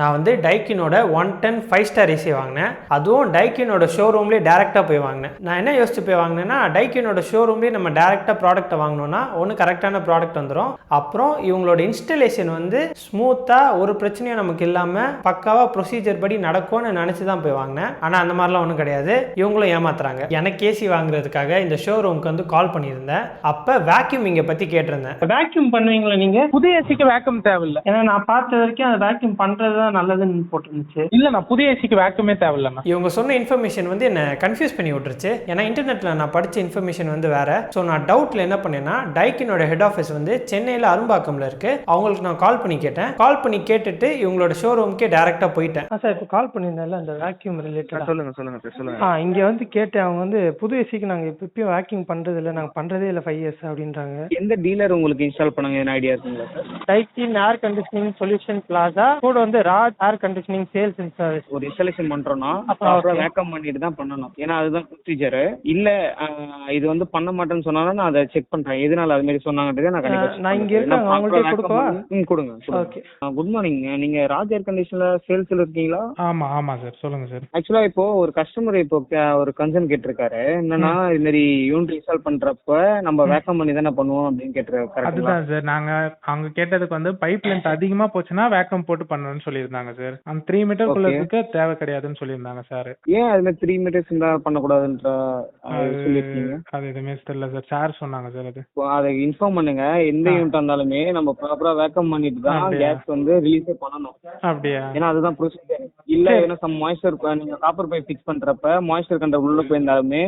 நான் வந்து டைக்கினோட 110 5 star AC வாங்கினேன். அதுவும் டைக்கினோட ஷோரூம்லேயே டேரெக்டாக போய் வாங்கினேன். நான் என்ன யோசிச்சு போய் வாங்கினேன்னா, டைக்கினோட ஷோரூம்லேயே நம்ம டேரெக்டாக ப்ராடக்ட்டை வாங்கினோன்னா ஒன்று கரெக்டான ப்ராடக்ட் வந்துடும். அப்புறம் இவங்களோட இன்ஸ்டலேஷன் வந்து ஸ்மூத்தாக ஒரு பிரச்சனையும் நமக்கு இல்லாமல் பக்காவாக ப்ரொசீஜர் படி நடக்கும்னு நினச்சி தான் போய் வாங்கினேன். ஆனால் அந்த மாதிரிலாம் ஒன்றும் கிடையாது. இவங்களும் ஏமாத்துறாங்க. எனக்கு ஏசி வாங்குறதுக்காக இந்த ஷோரூமுக்கு வந்து கால் பண்ணியிருந்தேன். அப்போ வேக்யூமிங்கை பற்றி கேட்டிருந்தேன். வேக்யூம் பண்ணுவீங்களா நீங்க? புதிய ஏசிக்கு வேக்யூம் தேவையில்லை. ஏன்னா நான் பார்த்த வரைக்கும் அந்த வேக்யூம் பண்றது தான் நல்லதுன்னு போட்டுருந்துச்சு. இல்ல நான் புதிய ஏசிக்கு வேக்யூமே தேவையில்லைண்ணா. இவங்க சொன்ன இன்ஃபர்மேஷன் வந்து என்ன கன்ஃபியூஸ் பண்ணி விட்டுருச்சு. ஏன்னா இன்டர்நெட்டில் நான் படித்த இன்ஃபர்மேஷன் வந்து வேற. ஸோ நான் டவுட்டில் என்ன பண்ணேன்னா, டைக்கினோட ஹெட் ஆஃபீஸ் வந்து சென்னையில் அரும்பாக்கம்ல இருக்கு. அவங்களுக்கு நான் கால் பண்ணி கேட்டேன். கால் பண்ணி கேட்டுட்டு இவங்களோட ஷோரூமுக்கே டேரெக்டாக போயிட்டேன். சார் இப்போ கால் பண்ணியிருந்தேன்ல அந்த வேக்யூம் ரிலேட்டட். சொல்லுங்க. இங்கே வந்து கேட்டேன். அவங்க வந்து புது ஏசிக்கு நாங்கள் இப்பயும் வேக்யூம் பண்றது இல்லை, நாங்கள் பண்றதே இல்லை 5 years அப்படின்றாங்க. எந்த டீலர் உங்களுக்கு இன்ஸ்டால் பண்ணாங்க என்ன ஐடியா இருக்குங்களா sir? டைக்கின் air conditioning solution plaza கூட வந்து Raj air conditioning sales and service. ஒரு இன்ஸ்டாலேஷன் பண்றோம்னா அப்புறம் வேக்கம் பண்ணிட்டு தான் பண்ணணும். ஏன்னா அதுதான் ப்ரொசீஜர். இல்ல இது வந்து பண்ண மாட்டேன்னு சொன்னாலும் நான் அதை செக் பண்றேன். எதனால அது மாதிரி சொன்னாங்கன்றதை நான் கண்டிப்பா நான் இங்க இருக்காங்க, அவங்கள்ட்ட கொடுக்கவா? கொடுங்க. ஓகே. Good morning. நீங்க ராஜ் ஏர் கண்டிஷன்ல சேல்ஸ்ல இருக்கீங்களா? ஆமா சார், சொல்லுங்க சார். ஆக்சுவலா இப்போ ஒரு கஸ்டமர் இப்போ ஒரு கன்சர்ன் கேட்டிருக்காரு. என்னன்னா இது மாதிரி யூனிட் இன்ஸ்டால் பண்றப்ப நம்ம வேக்கம் பண்ணி தானே பண்ணுவோம் அப்படின்னு கேட்டிருக்காரு. அதுதான் சார், நாங்க அவங்க கேட்டதுக்கு வந்து பைப் லென்த் அதிகமா போச்சுன்னா வேக்கம் போட்டு பண்ணணும்னு சொல்லியிருந்தாங்க சார். அந்த 3 மீட்டருக்குள்ள இருக்க தேவை கிடையாதுன்னு சொல்லியிருந்தாங்க சார். ஏன் அதுல 3 மீட்டர்ஸ் இருந்தா பண்ணக்கூடாதுன்ற சொல்லிருக்கீங்க? அது எதுவுமே தெரியல சார், சார் சொன்னாங்க சார். அது அதை இன்ஃபார்ம் பண்ணுங்க. எந்த யூனிட் இருந்தாலுமே நம்ம ப்ராப்பரா வேக்கம் பண்ணிட்டு தான் கேஸ் வந்து ரிலீஸே பண்ணணும். அப்படியா? ஏன்னா அதுதான் ப்ரொசீஜர். இல்ல ஏன்னா சம் மாய்ஸ்சர் நீங்க காப்பர் பைப் ஃபிக்ஸ் பண்றப்ப மாய்ஸ்சர் கண்ட்ரோல் உள்ள போயிருந்தாலுமே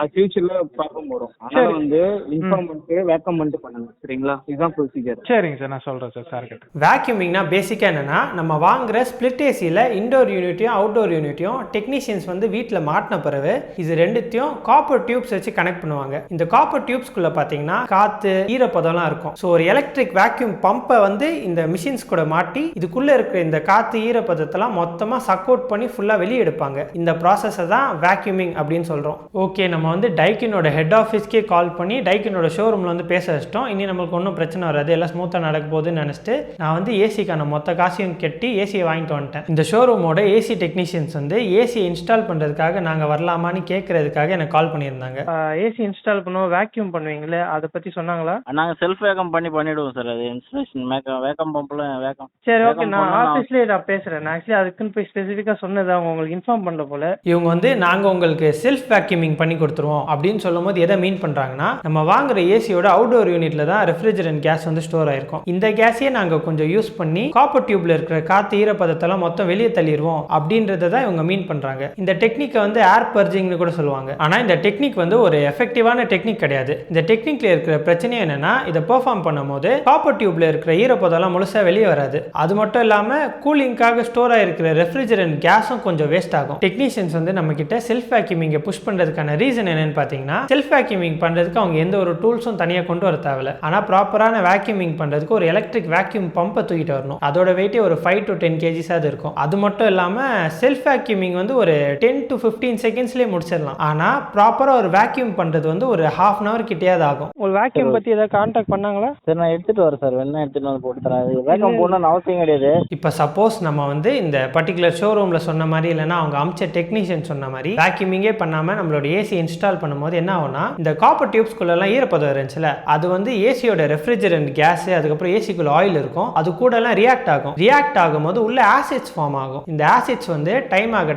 அது ஃபியூச்சர்ல ப்ராப்ளம் வரும். அதனால வந்து இன்ஃபார்ம் பண்ணிட்டு வேக்கம் பண்ணிட்டு பண்ணுங்க. சரிங்களா? இதுதான் ப்ரொசீஜர். சரிங்க சார், நான் சொல்றேன் சார் சார் கிட்ட. வேக்யூமிங்னா பேசிக்காக என்னன்னா, நம்ம வாங்குற ஸ்பிளிட் ஏசியில் இன்டோர் யூனிட்டையும் அவுட்டோர் யூனிட்டையும் டெக்னீஷியன்ஸ் வந்து வீட்டில் மாட்டின பிறகு இது ரெண்டுத்தையும் காப்பர் டியூப்ஸ் வச்சு கனெக்ட் பண்ணுவாங்க. இந்த காப்பர் டியூப்ஸ்குள்ள பார்த்தீங்கன்னா காற்று ஈரப்பதம்லாம் இருக்கும். ஸோ ஒரு எலக்ட்ரிக் வேக்யூம் பம்பை வந்து இந்த மிஷின்ஸ் கூட மாட்டி இதுக்குள்ளே இருக்கிற இந்த காற்று ஈரப்பதத்தெல்லாம் மொத்தமாக சக் அவுட் பண்ணி ஃபுல்லாக வெளியே எடுப்பாங்க. இந்த ப்ராசஸை தான் வேக்யூமிங் அப்படின்னு சொல்கிறோம். ஓகே, நம்ம வந்து டைக்கினோட ஹெட் ஆஃபீஸ்க்கே கால் பண்ணி டைக்கினோட ஷோரூமில் வந்து பேச வச்சிட்டோம். இனி நம்மளுக்கு ஒன்றும் பிரச்சனை வராது, எல்லாம் ஸ்மூத்தாக நடக்க போகுதுன்னு நினச்சிட்டு நான் வந்து ஏசிக்கான மொத்த காசையும் கட்டி ஏசியை வாங்கிட்டு வந்துட்டேன். இந்த ஷோரூமோட ஏசி டெக்னீஷியன்ஸ் வந்து ஏசியை இன்ஸ்டால் பண்ணுறதுக்காக நாங்கள் வரலாமான்னு கேட்கறதுக்காக எனக்கு கால் பண்ணியிருந்தாங்க. ஏசி இன்ஸ்டால் பண்ணுவோம், வேக்யூம் பண்ணுவீங்களே, அதை பற்றி சொன்னாங்களா? நாங்கள் செல்ஃப் வேக்கம் பண்ணிவிடுவோம் சார். அது இன்ஸ்டலேஷன் வேக்கம் பம்பில் வேக்கம். சரி, ஓகே. நான் ஆஃபீஸ்லேயே நான் பேசுகிறேன். நான் ஆக்சுவலி அதுக்குன்னு போய் ஸ்பெசிஃபிக்காக சொன்னது அவங்க உங்களுக்கு இன்ஃபார்ம் பண்ணல போல. இவங்க வந்து நாங்கள் உங்களுக்கு செல்ஃப் வேக்யூமிங் பண்ணி கொடுத்துருவோம் அப்படின்னு சொல்லும் போது எதை மீன் பண்ணுறாங்கன்னா, நம்ம வாங்குற ஏசியோட அவுட்டோர் யூனிட்ல தான் ரெஃப்ரிஜரண்ட் கேஸ் வந்து ஸ்டோர் ஆயிருக்கும். இந்த கேஸையே நாங்கள் கொஞ்சம் யூஸ் பண்ணி காப்பர் டியூப்ல இருக்கிற காற்று ஈரப்பதத்தெல்லாம் மொத்தம் வெளியே தள்ளிடுவோம் அப்படின்றத தான் இவங்க மீன் பண்ணுறாங்க. இந்த டெக்னிக்கை வந்து ஏர் பர்ஜிங்னு கூட சொல்லுவாங்க. ஆனால் இந்த டெக்னிக் வந்து ஒரு எஃபெக்டிவான டெக்னிக் கிடையாது. இந்த டெக்னிக்ல இருக்கிற பிரச்சனை என்னன்னா, இதை பெர்ஃபார்ம் பண்ணும்போது காப்பர் டியூப்ல இருக்கிற ஈரப்பதம்லாம் முழுசா வெளியே வராது. அது மட்டும் இல்லாமல் கூலிங்காக ஸ்டோர் ஆயிருக்கிற ரெஃப்ரிஜரண்ட் கேஸும் கொஞ்சம் வேஸ்ட் ஆகும். டெக்னீஷியன்ஸ் வந்து நம்ம கிட்ட செல்ஃப் வேக்யூமிங்கை புஷ் பண்ணுறதுக்கான ரீசன் என்னன்னு பார்த்தீங்கன்னா, செல்ஃப் வேக்யூமிங் பண்ணுறதுக்கு அவங்க எந்த ஒரு டூல்ஸும் தனியாக கொண்டு வர தேவையில்ல. ஆனால் ப்ராப்பரான வேக்யூமிங் பண்ணுறதுக்கு ஒரு எலக்ட்ரிக் வேக்யூம் பம்பை தூக்கிட்டு வரணும். அதோட வெயிட்டே ஒரு 5 to 10 kgs அது இருக்கும். அது மட்டும் இல்லாமல் செல்ஃப் வேக்யூமிங் வந்து ஒரு 10 to 15 செகண்ட்ஸ்லேயே முடிச்சிடலாம். ஆனால் ப்ராப்பராக ஒரு வேக்யூம் பண்ணுறது வந்து ஒரு ½ hour கிட்டேயாவது ஆகும். ஒரு வேக்யூம் பற்றி ஏதாவது கான்டாக்ட் பண்ணாங்களா? சரி, நான் எடுத்துகிட்டு வரேன் சார். வேணா எடுத்துகிட்டு வந்து போட்டு தரேன். வேக்கம் போடணும்னு அவசியம் கிடையாது. இப்போ சப்போஸ் நம்ம வந்து இந்த பர்டிகுலர் ஷோரூமில் சொன்ன மாதிரி இல்லைன்னா அவங்க அமிச்ச டெக்னீஷியன் சொன்ன மாதிரி வேக்யூமிங்கே பண்ணாமல் நம்மளோட ஏசி இன்ஸ்டால் பண்ணும்போது என்ன ஆகும்னா, இந்த காப்பர் டியூப்ஸ்குள்ளெல்லாம் ஈரப்பதம் இருந்துச்சுல, அது வந்து ஏசியோட ரெஃப்ரிஜரண்ட் கேஸ், அதுக்கப்புறம் ஏசிக்குள்ள ஆயில் இருக்கும், அது கூட எல்லாம் ரியாக்ட் ஆகும். ரியாக்ட் ஆகும்போது உள்ள ஆசிட்ஸ் ஃபார்ம் ஆகும். இந்த ஆசிட்ஸ் வந்து டைம் ஆக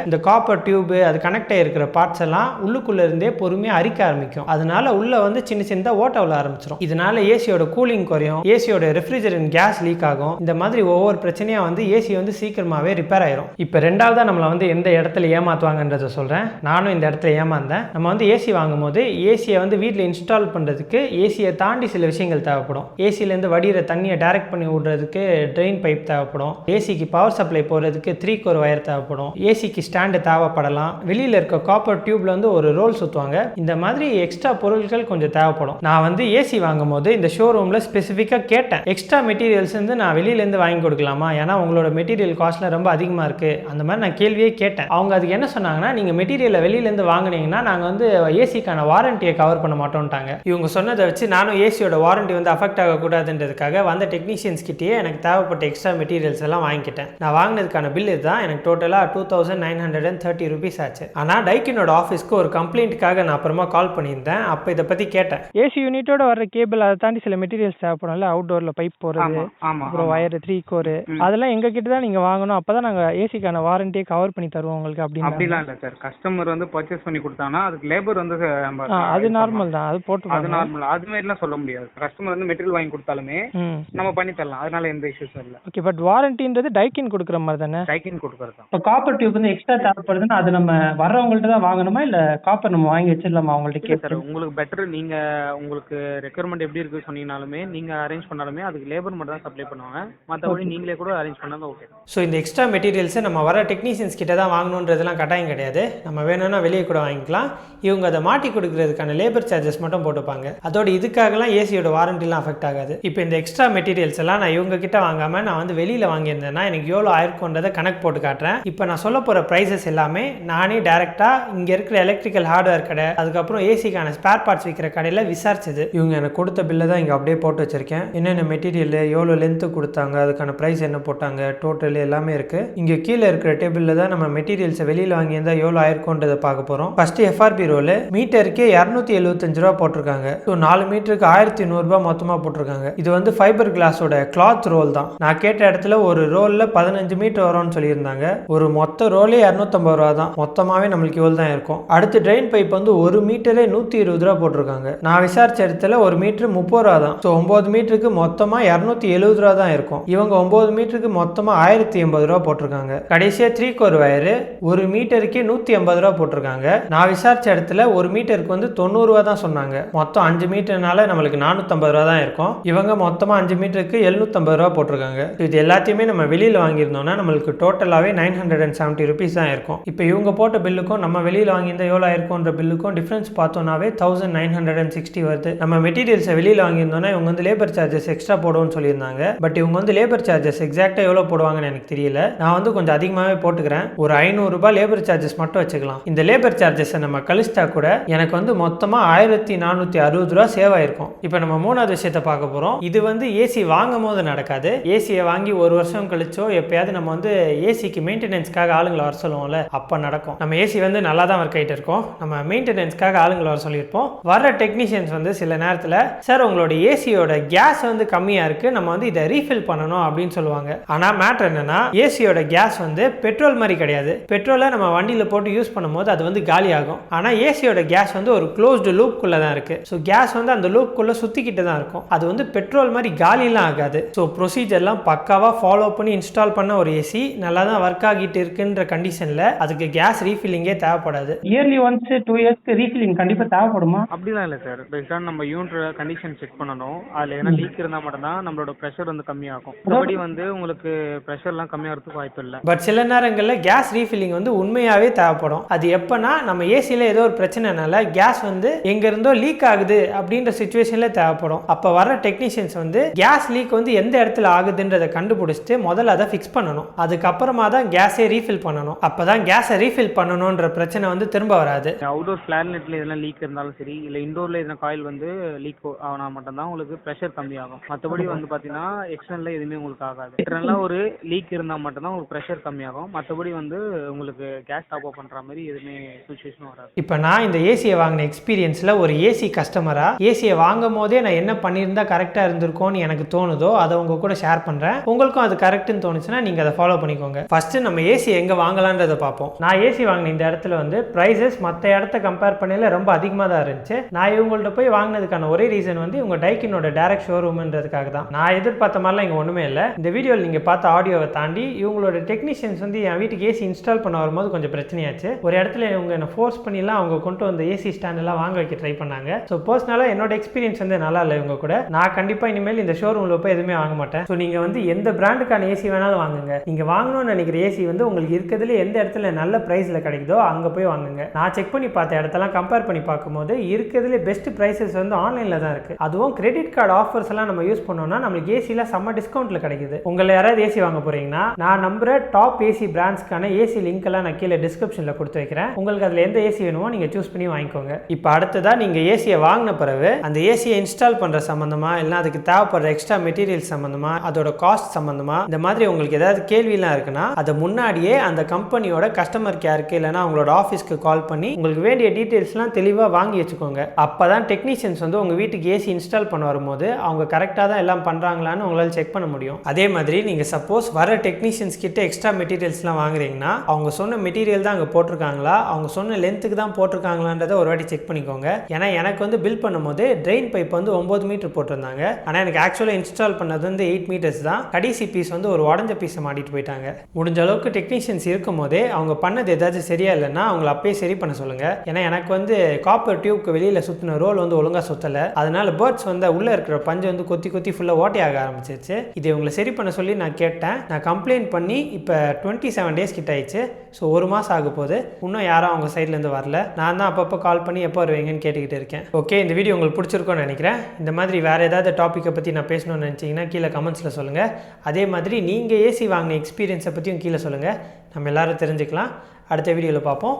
இந்த காப்பர் டியூப் அது கனெக்ட் ஆகிருக்கிற பார்ட்ஸ் எல்லாம் உள்ளுக்குள்ள இருந்தே பொறுமையாக அரிக்க ஆரம்பிக்கும். அதனால உள்ள வந்து சின்ன சின்னதாக ஓட்ட விழ ஆரம்பிச்சிடும். இதனால ஏசியோட கூலிங் குறையும், ஏசியோட ரெஃப்ரிஜரண்ட் கேஸ் லீக் ஆகும். இந்த மாதிரி ஒவ்வொரு பிரச்சனையா வந்து ஏசி வந்து சீக்கிரமாவே ரிப்பேர் ஆயிரும். இப்போ ரெண்டாவதா நம்மளை வந்து எந்த இடத்துல ஏமாத்துவாங்கன்றதை சொல்றேன். நானும் இந்த இடத்துல ஏமாந்தேன். நம்ம வந்து ஏசி வாங்கும் போது ஏசியை வந்து வீட்டில் இன்ஸ்டால் பண்றதுக்கு ஏசியை தாண்டி சில விஷயங்கள் தேவைப்படும். ஏசிலேருந்து வடிகிற தண்ணியை டைரக்ட் பண்ணி விடுறதுக்கு ட்ரெயின் பைப் தேவைப்படும். ஏசிக்கு பவர் சப்ளை போகிறதுக்கு 3 கோர் வயர் தேவைப்படும். ஏசிக்கு ஸ்டாண்டு தேவைப்படலாம். வெளியில் இருக்க காப்பர் டியூப்ல வந்து ஒரு ரோல் சுற்றுவாங்க. இந்த மாதிரி எக்ஸ்ட்ரா பொருட்கள் கொஞ்சம் தேவைப்படும். நான் வந்து ஏசி வாங்கும் போது இந்த ஷோரூமில் ஸ்பெசிஃபிக்காக கேட்டேன், எக்ஸ்ட்ரா மெட்டீரியல்ஸ் வந்து நான் வெளியிலேருந்து வாங்கி கொடுக்கலாமா, ஏன்னா உங்களோட மெட்டீரியல் காஸ்ட்லாம் ரொம்ப அதிகமாக இருக்குது அந்த மாதிரி நான் கேள்வியே கேட்டேன். அவங்க அதுக்கு என்ன சொன்னாங்கன்னா, நீங்கள் மெட்டீரியலை வெளியிலேருந்து வாங்கினீங்கன்னா நாங்கள் வந்து ஏசிக்கான வாரண்டியை கவர் பண்ண மாட்டோம்ட்டாங்க. இவங்க சொன்னதை வச்சு நானும் ஏசியோட வாரண்டி வந்து அஃபெக்ட் ஆகக்கூடாதுன்றதுக்காக வந்த டெக்னீஷியன்ஸ் கிட்டேயே எனக்கு தேவைப்பட்ட எக்ஸ்ட்ரா மெட்டீரியல்ஸ் எல்லாம் வாங்கிக்கிட்டேன். நான் வாங்கினதுக்கான பில் இதுதான். எனக்கு டோட்டலாக 2930 rupees ஆச்சு. ஆனால் டைக்கினோட ஆஃபீஸ்க்கு ஒரு கம்ப்ளைண்ட்டுக்காக நான் அப்புறமா கால் பண்ணியிருந்தேன். அப்போ இதை பற்றி கேட்டேன். ஏசி யூனிட்டோட வர கேபிள் அதை தாண்டி சில மெட்டீரியல்ஸ் தேவைப்படும்ல, அவுட்டோர்ல பைப் போறது, அப்புறம் வயர் 3 கோர், அதெல்லாம் எங்க கிட்ட தான் நீங்க வாங்கணும். அப்பதான் நாங்க ஏசிக்கான வாரண்டியை கவர் பண்ணி தருவோம் உங்களுக்கு. அப்படிலாம் இல்ல சார். கஸ்டமர் வந்து பர்ச்சேஸ் பண்ணி கொடுத்தானா அதுக்கு லேபர் வந்து அது நார்மல் தான், அது போட்டு அது நார்மல். அது மாதிரிலாம் சொல்ல முடியாது. கஸ்டமர் வந்து மெட்டீரியல் வாங்கி கொடுத்தாலுமே நம்ம பண்ணி தரலாம். அதனால எந்த இஷ்யூஸும் இல்ல. ஓகே, பட் வாரண்டின்றது டைக்கின் கொடுக்குற மாதிரி தானே? டைக்கின் கொடுக்கறது தான். இப்போ காப்பர் டியூப் வந்து எக்ஸ்ட்ரா தேவைப்படுதுன்னா அது நம்ம வர்றவங்கள்ட்ட தான் வாங்கணுமா இல்ல காப்பர் நம்ம வாங்கி வச்சிடலாமா அவங்கள்ட்ட கேட்டு? சார் உங்களுக்கு பெட்டர், நீங்க உங்களுக்கு ரெக்யர்மெண்ட் எப்படி இருக்கு சொன்னீங்கனாலுமே நீங்க அரேஞ்ச் பண்ணாலுமே அதுக்கு லேபர் மட்டும் தான் சப்ளை பண்ணுவாங்க. மற்றபடி நீங்களே கூட அரேஞ்ச் பண்ணாலும் ஓகே. ஸோ இந்த எக்ஸ்ட்ரா மெட்டீரியல்ஸை நம்ம வர டெக்னீஷியன்ஸ் கிட்ட தான் வாங்கணுன்றதுலாம் கட்டாயம் கிடையாது. நம்ம வேணும்னா வெளியே கூட வாங்கிக்கலாம். இவங்க அதை மாட்டி கொடுக்கறதுக்கான லேபர் சார்ஜஸ் மட்டும் போட்டுப்பாங்க. அதோட இதுக்காகலாம் ஏசியோட வாரண்டிலாம் அஃபெக்ட் ஆகாது. இப்போ இந்த எக்ஸ்ட்ரா மெட்டீரியல்ஸ் எல்லாம் நான் இவங்க கிட்ட வாங்காமல் நான் வந்து வெளியில் வாங்கியிருந்தேன்னா எனக்கு எவ்வளோ ஆயிருக்குன்றதை கணக்கு போட்டு காட்டுறேன். இப்போ நான் சொல்ல போகிற ப்ரைஸஸ் எல்லாமே நானே டேரெக்டாக இங்கே இருக்கிற எலக்ட்ரிக்கல் ஹார்ட்வேர் கடை, அதுக்கப்புறம் ஏசிக்கான ஸ்பேர் பார்ட்ஸ் விற்கிற கடையில் விசாரிச்சது. இவங்க எனக்கு கொடுத்த பில்லை தான் இங்கே அப்படியே போட்டு வச்சிருக்கேன். என்னென்ன மெட்டீரியல், எவ்வளோ லென்த்து கொடுத்தாங்க, அதுக்கான ப்ரைஸ் என்ன போட்டாங்க, டோட்டல் எல்லாமே இருக்குது. இங்கே கீழே இருக்கிற டேபிளில் தான் நம்ம மெட்டீரியல்ஸை வெளியில் வாங்கியிருந்தால் எவ்வளோ ஆயிருக்குன்றதை பார்க்க போகிறோம். ஃபஸ்ட்டு எஃப்ஆர்பி ரோல் மீட்டருக்கே 275 ரூபா போட்டிருக்காங்க. ஸோ 4 மீட்டருக்கு 1100 ரூபா மொத்தமாக போட்டிருக்காங்க. இது வந்து ஃபைபர் கிளாஸோட கிளாத் ரோல் தான். நான் கேட்ட இடத்துல ஒரு ரோலில் 15 மீட்டர் வரும்னு சொல்லியிருந்தாங்க. ஒரு மொத்த ரோலே 250 ரூபா தான். மொத்தமாகவே நம்மளுக்கு இவ்வளோ தான் இருக்கும். அடுத்து ட்ரெயின் பைப் வந்து ஒரு மீட்டரே 120 ரூபா போட்டிருக்காங்க. நான் விசாரிச்ச இடத்துல ஒரு மீட்டர் 30 ரூபா தான். ஸோ 9 மீட்டருக்கு மொத்தமாக 270 ரூபா தான் இருக்கும். இவங்க 9 மீட்டருக்கு மொத்தமாக 1080 ரூபா போட்டிருக்காங்க. கடைசியாக 3 கோர் வயரு ஒரு மீட்டருக்கே 180 ரூபா போட்டிருக்காங்க. நான் விசாரிச்ச இடத்துல ஒரு மீட்டருக்கு வந்து 90 ரூபா தான் சொன்னாங்க. மொத்தம் 5 மீட்டர்னால நம்மளுக்கு 450 ரூபா தான் இருக்கும். இவங்க மொத்தமாக 5 மீட்டருக்கு 750 ரூபா போட்டிருக்காங்க. இது எல்லாத்தையுமே நம்ம வெளியில் வாங்கியிருந்தோம்னா நம்மளுக்கு டோட்டலாகவே 970 ருபீஸ் தான் இருக்கும். இப்போ இவங்க போட்ட பில்லுக்கும் நம்ம வெளியில் வாங்கியிருந்த எவ்வளோ ஆயிருக்கும்ன்ற பில்லுக்கும் டிஃப்ரென்ஸ் பார்த்தோம்னாவே 1960 வருது. நம்ம மெட்டீரியல்ஸை வெளியில் வாங்கியிருந்தோம்னா இவங்க வந்து லேபர் சார்ஜஸ் எக்ஸ்ட்ரா போடுவோம்னு சொல்லியிருந்தாங்க. பட் இவங்க வந்து லேபர் சார்ஜஸ் எக்ஸாக்டாக எவ்வளோ போடுவாங்கன்னு எனக்கு தெரியல. நான் வந்து கொஞ்சம் அதிகமாகவே போட்டுக்கிறேன். ஒரு 500 ரூபாய் லேபர் சார்ஜஸ் மட்டும் வச்சுக்கலாம். இந்த லேபர் சார்ஜஸை நம்ம கழிச்சிட்டா கூட எனக்கு வந்து மொத்தமாக 1460 ரூபா சேவ் ஆயிருக்கும். இப்போ நம்ம மூணாவது விஷயத்தை பார்க்க போகிறோம். இது வந்து ஏசி வாங்கும் போது நடக்காது. ஏசியை வாங்கி ஒரு வருஷம் கழிச்சோ எப்பயாவது நம்ம வந்து ஏசிக்கு மெயின்டெனன்ஸ்க்காக ஆளுங்களை வர சொல்லுவோம்ல, அப்போ நடக்கும். நம்ம ஏசி வந்து நல்லா தான் ஒர்க் ஆகிட்டு இருக்கோம். நம்ம மெயின்டெனன்ஸ்க்காக ஆளுங்களை வர சொல்லியிருப்போம். வர டெக்னீஷியன்ஸ் வந்து சில நேரத்தில் சார் உங்களோட ஏசியோட கேஸ் வந்து கம்மியாக இருக்குது, நம்ம வந்து இதை ரீஃபில் பண்ணணும் அப்படின்னு சொல்லுவாங்க. ஆனால் மேட்டர் என்னன்னா ஏசியோட கேஸ் வந்து பெட்ரோல் மாதிரி கிடையாது. பெட்ரோலை நம்ம வண்டியில் போட்டு யூஸ் பண்ணும்போது அது வந்து காலி ஆகும். ஆனால் ஏசியோட கேஸ் வந்து ஒரு க்ளோஸ்டு லூப்குள்ளே தான் இருக்குது. ஸோ கேஸ் வந்து அந்த லூப்குள்ளே சுற்றிக்கிட்டு தான் இருக்கும். அது வந்து பெட்ரோல் மாதிரி காலிலாம் ஆகாது. ஸோ ப்ரொசீஜர்லாம் பக்காவாக ஃபாலோ பண்ணி இன்ஸ்டால் பண்ண ஒரு ஏசி நல்லா தான் ஒர்க் ஆகிட்டு இருக்குன்ற கண்டிஷனில் அதுக்கு கேஸ் ரீஃபில்லிங்கே தேவைப்படாது. இயர்லி ஒன்ஸ் 2 இயர்ஸ்க்கு ரீஃபில்லிங் கண்டிப்பாக தேவைப்படுமா? அப்படிலாம் இல்லை சார். பேஸ்டாக நம்ம யூனிட்டோட கண்டிஷன் செக் பண்ணணும். அதில் ஏன்னா லீக் இருந்தால் மட்டும்தான் நம்மளோட ப்ரெஷர் வந்து கம்மியாகும். மற்றபடி வந்து உங்களுக்கு ப்ரெஷர்லாம் கம்மியாகிறதுக்கு வாய்ப்பு இல்லை. பட் சில நேரங்களில் கேஸ் ரீஃபில்லிங் வந்து உண்மையாகவே தேவைப்படும். அது எப்போனா நம்ம ஏசியில் ஏதோ ஒரு பிரச்சனைனால கேஸ் வந்து எங்கேருந்தோ லீக் ஆகுது அப்படின்ற சுச்சுவேஷனில் தேவைப்படும். அப்போ வர டெக்னீஷியன்ஸ் வந்து கேஸ் லீக் வந்து எந்த இடத்துல ஆகுதுன்றதை கண்டுபிடிச்சிட்டு முதல்ல அதை ஃபிக்ஸ் பண்ணணும். அதுக்கப்புறமா தான் கேஸே ரீஃபில் பண்ணணும். அப்போ தான் கேஸை ரீஃபில் பண்ணணுன்ற பிரச்சனை வந்து திரும்ப வராது. அவுட்டோர் பிளானெட்டில் எதனா லீக் இருந்தாலும் சரி, இல்லை இண்டோரில் எதனா காயில் வந்து லீக் ஆனால் மட்டும்தான் உங்களுக்கு ப்ரெஷர் கம்மியாகும். மற்றபடி வந்து பார்த்தீங்கன்னா எக்ஸ்டர்னலில் எதுவுமே உங்களுக்கு ஆகாது. இன்டர்னலாக ஒரு லீக் இருந்தால் மட்டும்தான் உங்களுக்கு ப்ரெஷர் கம்மியாகும். மற்றபடி வந்து உங்களுக்கு கேஸ் டாப் அப் பண்ணுற மாதிரி எதுவுமே சுச்சுவேஷனும் வராது. இப்போ நான் இந்த ஏசியை வாங்கின எக்ஸ்பீரியன்ஸில் ஒரு ஏசி கஸ்டமராக ஏசியை வாங்கும் போதே நான் என்ன பண்ணியிருந்தா கரெக்டாக இருந்திருக்கோன்னு எனக்கு தோணுதோ அதை உங்கள் கூட ஷேர் பண்ணுறேன். உங்களுக்கும் அது கரெக்டுன்னு தோணுச்சுன்னா நீங்கள் அதை ஃபாலோ பண்ணிக்கோங்க. ஃபஸ்ட்டு நம்ம ஏசி எங்கே வாங்கலான்றதை பார்ப்போம். நான் ஏசி வாங்கின இந்த இடத்துல வந்து ப்ரைஸஸ் மற்ற இடத்த கம்பேர் பண்ணல ரொம்ப அதிகமாக தான் இருந்துச்சு. நான் இவங்கள்ட்ட போய் வாங்கினதுக்கான ஒரே ரீசன் வந்து இவங்க டைக்கினோட டைரக்ட் ஷோரூம்ன்றதுக்காக தான். நான் எதிர்பார்த்த மாதிரிலாம் இங்கே ஒன்றுமே இல்லை. இந்த வீடியோவில் நீங்கள் பார்த்த ஆடியோவை தாண்டி இவங்களோட டெக்னீஷியன்ஸ் வந்து என் வீட்டுக்கு ஏசி இன்ஸ்டால் பண்ண வரும்போது கொஞ்சம் பிரச்சனையாச்சு. ஒரு இடத்துல இவங்க என்ன ஃபோர்ஸ் பண்ணிலாம் அவங்க கொண்டு வந்த ஏசி ஸ்டாண்டெல்லாம் வாங்க வைக்க ட்ரை பண்ணாங்க. ஸோ பர்சனலாக என்னோட எக்ஸ்பீரியன்ஸ் வந்து நல்லா இல்லை இவங்க கூட. நான் கண்டிப்பாக இனிமேல் இந்த ஷோரூமில் போய் எதுவுமே வாங்க மாட்டேன். ஸோ நீங்கள் வந்து எந்த பிராண்டுக்கான ஏசி வேணாலும் வாங்குங்க. நீங்கள் வாங்கணும்னு நினைக்கிற ஏசி வந்து உங்களுக்கு இருக்கிறதுல எந்த இடத்துல நல்ல ப்ரைஸில் கிடைக்குதோ அங்கே போய் வாங்குங்க. நான் செக் பண்ணி பார்த்த இடத்தெல்லாம் கம்பேர் பண்ணி பார்க்கும்போது இருக்கிறதுல பெஸ்ட் ப்ரைஸஸ் வந்து ஆன்லைனில் தான் இருக்குது. அதுவும் கிரெடிட் கார்டு ஆஃபர்ஸ் எல்லாம் நம்ம யூஸ் பண்ணோம்னா நம்மளுக்கு ஏசியில் செம்ம டிஸ்கவுண்ட்டில் கிடைக்குது. உங்களை யாராவது ஏசி வாங்க போகிறீங்கன்னா நான் நம்புற டாப் ஏசி பிராண்ட்ஸ்க்கான ஏசி லிங்க் எல்லாம் நான் கீழே டிஸ்கிரிப்ஷனில் கொடுத்து வைக்கிறேன். உங்களுக்கு அதில் எந்த ஏசி வேணுமோ நீங்கள் சூஸ் பண்ணி வாங்கிக்கோங்க. இப்போ அடுத்ததாக நீங்கள் ஏசியை வாங்கின பிறகு அந்த ஏசியை இன்ஸ்டால் பண்ணுற சம்மந்தமா இல்லை அதுக்கு தேவைப்படுற எக்ஸ்ட்ரா மெட்டீரியல்ஸ் சம்மந்தமா அதோட காஸ்ட் சம்மந்தமா இந்த மாதிரி உங்களுக்கு ஏதாவது கேள்விலாம் இருக்குன்னா அதை முன்னாடியே அந்த கம்பெனியோட கஸ்டமர் கேருக்கு இல்லைனா அவங்களோட ஆஃபீஸ்க்கு கால் பண்ணி உங்களுக்கு வேண்டிய டீட்டெயில்ஸ்லாம் தெளிவாக வாங்கி வச்சுக்கோங்க. அப்போ தான் டெக்னீஷியன்ஸ் வந்து உங்கள் வீட்டுக்கு ஏசி இன்ஸ்டால் பண்ண வரும்போது அவங்க கரெக்டாக தான் எல்லாம் பண்ணுறாங்களான்னு உங்களால் செக் பண்ண முடியும். அதே மாதிரி நீங்கள் சப்போஸ் வர டெக்னீஷியன்ஸ் கிட்ட எக்ஸ்ட்ரா மெட்டீரியல்ஸ்லாம் வாங்குறீங்கன்னா அவங்க சொன்ன மெட்டீரியல் தான் அங்கே போட்டிருக்காங்களா அவங்க சொன்ன லென்த்துக்கு தான் போட்டிருக்காங்களான்றதை ஒரு வாட்டி செக் பண்ணிக்கோங்க. ஏன்னா எனக்கு வந்து பில் பண்ணும்போது ட்ரெயின் பைப் வந்து 9 மீட்டர் போட்டிருந்தாங்க. ஆனால் எனக்கு ஆக்சுவலாக இன்ஸ்டால் பண்ணது வந்து 8 மீட்டர்ஸ் தான். கடைசி பீஸ் வந்து ஒரு உடஞ்ச பீஸை மாட்டிட்டு போயிட்டாங்க. முடிஞ்ச அளவுக்கு டெக்னீஷியன்ஸ் இருக்கும் போதே அவங்க பண்ணது ஏதாச்சும் சரியா இல்லைன்னா அவங்கள அப்பயே சரி பண்ண சொல்லுங்க. ஏன்னா எனக்கு வந்து காப்பர் டியூப்க்கு வெளியில் சுற்றின ரோல் வந்து ஒழுங்காக சுற்றலை. அதனால பேர்ட்ஸ் வந்து உள்ளே இருக்கிற பஞ்சு வந்து கொத்தி கொத்தி ஃபுல்லாக ஓட்டையாக ஆரம்பிச்சிருச்சு. இதை இவங்களை சரி பண்ண சொல்லி நான் கேட்டேன். நான் கம்ப்ளைண்ட் பண்ணி இப்போ 27 டேஸ் கிட்ட ஆயிடுச்சு. ஸோ 1 மாதம் ஆக போகுது. இன்னும் யாரும் அவங்க சைட்லேருந்து வரல. நான் தான் அப்பப்போ கால் பண்ணி எப்போ வருவீங்கன்னு கேட்டுக்கிட்டு இருக்கேன். ஓகே, இந்த வீடியோ உங்களுக்கு பிடிச்சிருக்கோன்னு நினைக்கிறேன். இந்த மாதிரி வேறு ஏதாவது டாப்பிக்கை பற்றி நான் பேசணும்னு நினச்சிங்கன்னா கீழே கமெண்ட்ஸில் சொல்லுங்கள். அதே மாதிரி நீங்கள் ஏசி வாங்கின எக்ஸ்பீரியன்ஸை பற்றியும் கீழே சொல்லுங்கள். நம்ம எல்லோரும் தெரிஞ்சுக்கலாம். அடுத்த வீடியோவில் பார்ப்போம்.